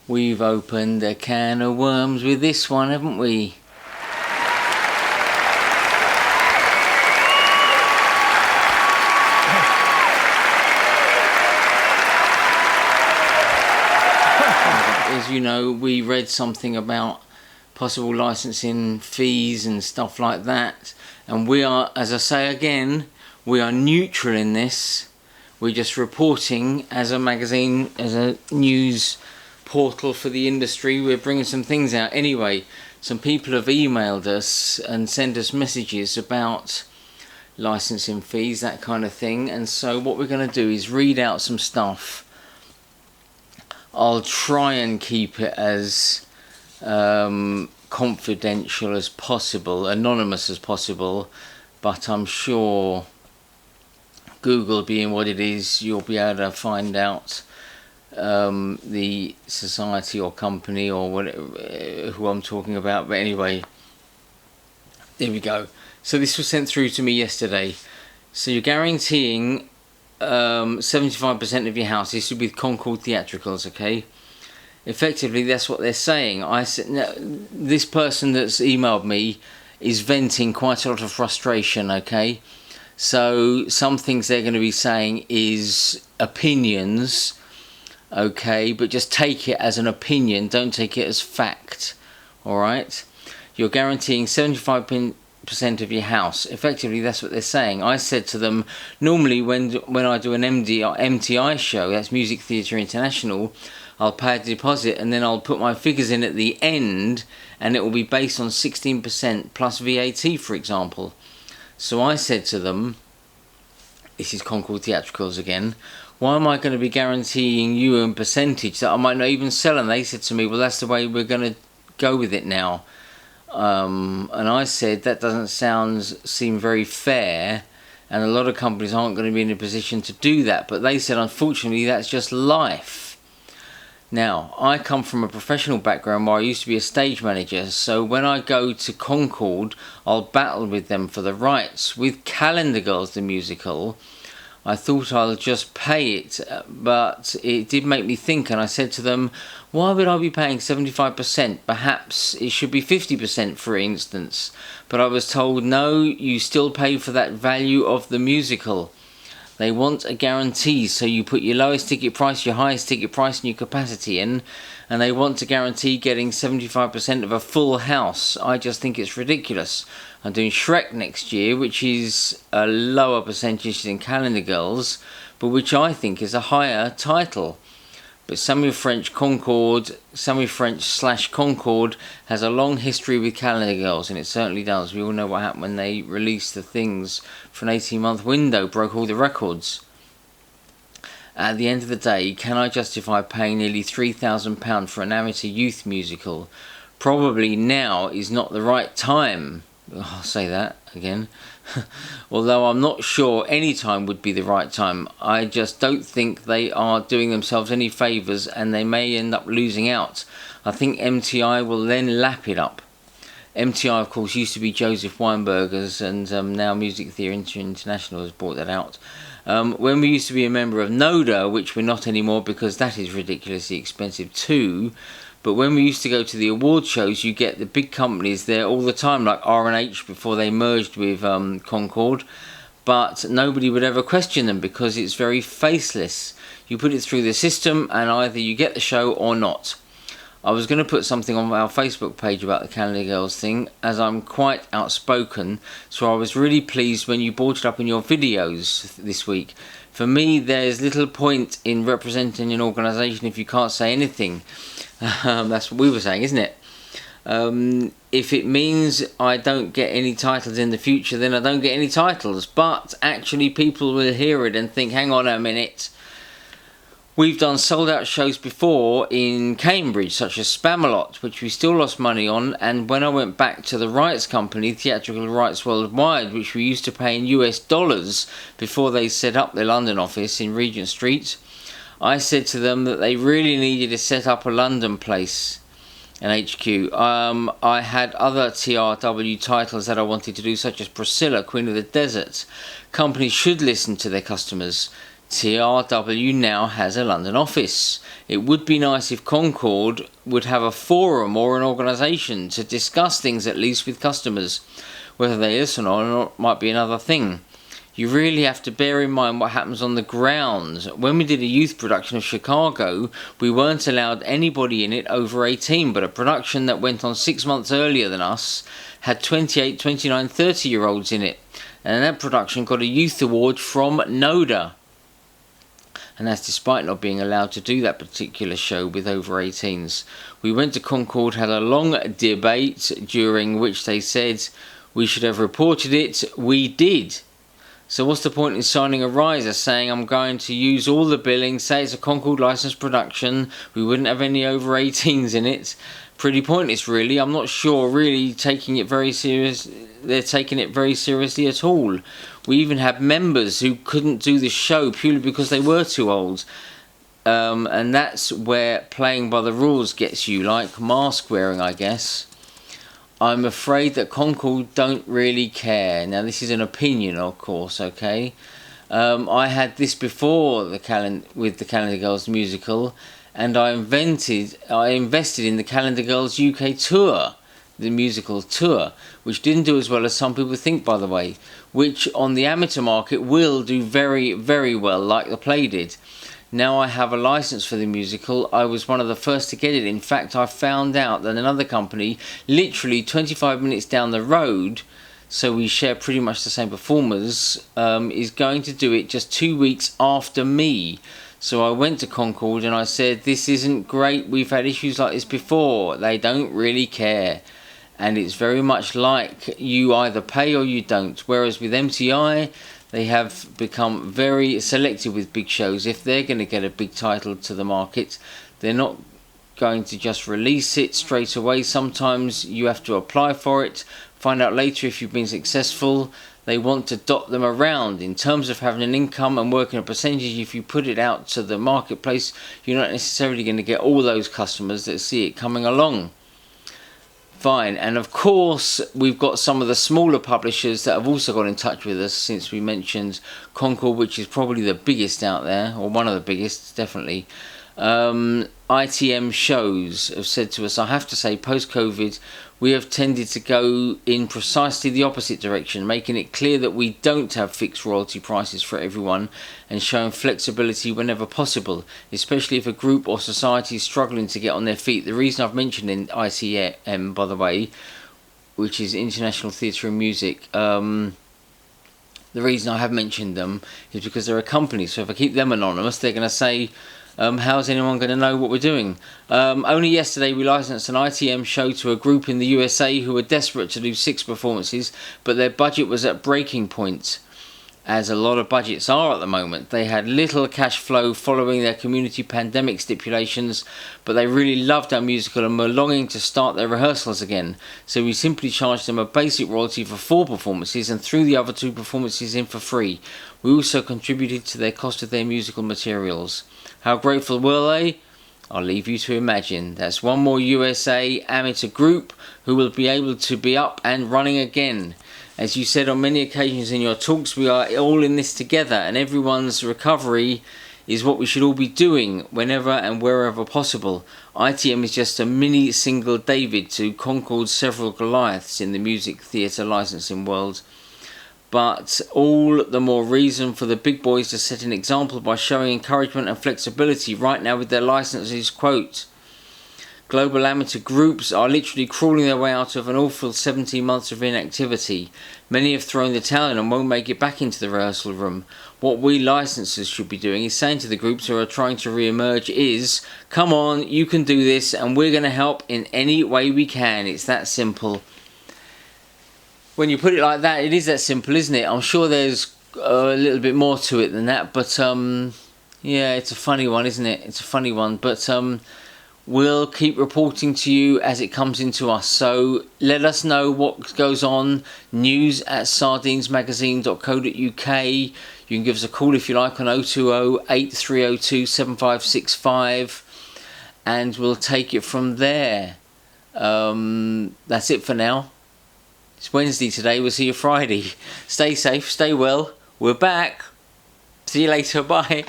We've opened a can of worms with this one, haven't we? As you know, we read something about possible licensing fees and stuff like that, and we are, as I say again, we are neutral in this. We're just reporting as a magazine, as a news portal for the industry. We're bringing some things out. Anyway, some people have emailed us and sent us messages about licensing fees, that kind of thing, and so what we're going to do is read out some stuff. I'll try and keep it as confidential as possible, anonymous as possible, but I'm sure Google being what it is, you'll be able to find out the society or company or whatever, who I'm talking about. But anyway, there we go. So this was sent through to me yesterday. So you're guaranteeing 75% of your house. This is with Concord Theatricals, okay? Effectively, that's what they're saying. I said, no, this person that's emailed me is venting quite a lot of frustration, okay? So some things they're going to be saying is opinions, okay? But just take it as an opinion, don't take it as fact, all right? You're guaranteeing 75% of your house. Effectively, that's what they're saying. I said to them, normally when I do an MTI show, that's Music Theatre International, I'll pay a deposit and then I'll put my figures in at the end, and it will be based on 16% plus VAT, for example. So I said to them, this is Concord Theatricals again, why am I going to be guaranteeing you a percentage that I might not even sell? And they said to me, well, that's the way we're going to go with it now. And I said, that doesn't seem very fair, and a lot of companies aren't going to be in a position to do that. But they said, unfortunately, that's just life. Now, I come from a professional background where I used to be a stage manager, so when I go to Concord, I'll battle with them for the rights. With Calendar Girls, the musical, I thought I'll just pay it, but it did make me think, and I said to them, why would I be paying 75%? Perhaps it should be 50%, for instance. But I was told, no, you still pay for that value of the musical. They want a guarantee, so you put your lowest ticket price, your highest ticket price, and your capacity in, and they want to guarantee getting 75% of a full house. I just think it's ridiculous. I'm doing Shrek next year, which is a lower percentage than Calendar Girls, but which I think is a higher title. But Samuel French Concord has a long history with Calendar Girls, and it certainly does. We all know what happened when they released the things for an 18-month window, broke all the records. At the end of the day, can I justify paying nearly £3,000 for an amateur youth musical? Probably now is not the right time. I'll say that again. Although I'm not sure any time would be the right time. I just don't think they are doing themselves any favours, and they may end up losing out. I think MTI will then lap it up. MTI, of course, used to be Joseph Weinberger's, and now Music Theatre International has brought that out. When we used to be a member of NODA, which we're not anymore because that is ridiculously expensive too, but when we used to go to the award shows, you get the big companies there all the time, like R&H before they merged with Concord, but nobody would ever question them because it's very faceless. You put it through the system and either you get the show or not. I was going to put something on our Facebook page about the Calendar Girls thing, as I'm quite outspoken, so I was really pleased when you brought it up in your videos this week. For me, there's little point in representing an organisation if you can't say anything. That's what we were saying, isn't it? If it means I don't get any titles in the future, then I don't get any titles. But actually people will hear it and think, hang on a minute. We've done sold out shows before in Cambridge, such as Spamalot, which we still lost money on. And when I went back to the rights company, Theatrical Rights Worldwide, which we used to pay in US dollars before they set up their London office in Regent Street, I said to them that they really needed to set up a London place, an HQ. I had other TRW titles that I wanted to do, such as Priscilla, Queen of the Desert. Companies should listen to their customers. TRW now has a London office. It would be nice if Concord would have a forum or an organisation to discuss things at least with customers. Whether they listen or not might be another thing. You really have to bear in mind what happens on the ground. When we did a youth production of Chicago, we weren't allowed anybody in it over 18, but a production that went on 6 months earlier than us had 28, 29, 30-year-olds in it. And that production got a youth award from NODA. And that's despite not being allowed to do that particular show with over 18s. We went to Concord, had a long debate during which they said we should have reported it. We did. So what's the point in signing a riser saying I'm going to use all the billing, say it's a Concord licensed production, we wouldn't have any over 18s in it? Pretty pointless really. I'm not sure really taking it very serious. They're taking it very seriously at all. We even had members who couldn't do the show purely because they were too old. And that's where playing by the rules gets you, like mask wearing, I guess. I'm afraid that Concord don't really care. Now this is an opinion, of course, okay? I had this before with the Calendar Girls musical, and I invested in the Calendar Girls UK tour, the musical tour, which didn't do as well as some people think, by the way, which on the amateur market will do very, very well, like the play did. Now I have a license for the musical. I was one of the first to get it. In fact, I found out that another company, literally 25 minutes down the road, so we share pretty much the same performers, is going to do it just 2 weeks after me. So I went to Concord and I said, this isn't great. We've had issues like this before. They don't really care. And it's very much like you either pay or you don't. Whereas with MTI, they have become very selective with big shows. If they're going to get a big title to the market, they're not going to just release it straight away. Sometimes you have to apply for it, find out later if you've been successful. They want to dot them around in terms of having an income and working a percentage. If you put it out to the marketplace, you're not necessarily going to get all those customers that see it coming along. Fine. And of course we've got some of the smaller publishers that have also got in touch with us since we mentioned Concord, which is probably the biggest out there, or one of the biggest, definitely. ITM shows have said to us, I have to say, post-COVID, we have tended to go in precisely the opposite direction, making it clear that we don't have fixed royalty prices for everyone and showing flexibility whenever possible, especially if a group or society is struggling to get on their feet. The reason I've mentioned in ITM, by the way, which is International Theatre and Music, the reason I have mentioned them is because they're a company, so if I keep them anonymous, they're going to say, how's anyone going to know what we're doing? Only yesterday we licensed an ITM show to a group in the USA who were desperate to do 6 performances, but their budget was at breaking point, as a lot of budgets are at the moment. They had little cash flow following their community pandemic stipulations, but they really loved our musical and were longing to start their rehearsals again. So we simply charged them a basic royalty for 4 performances and threw the other 2 performances in for free. We also contributed to their cost of their musical materials. How grateful were they? I'll leave you to imagine. That's one more USA amateur group who will be able to be up and running again. As you said on many occasions in your talks, we are all in this together, and everyone's recovery is what we should all be doing whenever and wherever possible. ITM is just a mini single David to Concord's several Goliaths in the music theatre licensing world. But all the more reason for the big boys to set an example by showing encouragement and flexibility right now with their licenses. Quote, global amateur groups are literally crawling their way out of an awful 17 months of inactivity. Many have thrown the towel in and won't make it back into the rehearsal room. What we licensors should be doing is saying to the groups who are trying to re-emerge is, come on, you can do this and we're going to help in any way we can. It's that simple. When you put it like that, it is that simple, isn't it? I'm sure there's a little bit more to it than that, but yeah, it's a funny one, isn't it? It's a funny one, but we'll keep reporting to you as it comes into us. So let us know what goes on. news@sardinesmagazine.co.uk. You can give us a call if you like on 020 8302 7565, and we'll take it from there. That's it for now. It's Wednesday today, we'll see you Friday. Stay safe, stay well, we're back. See you later. Bye.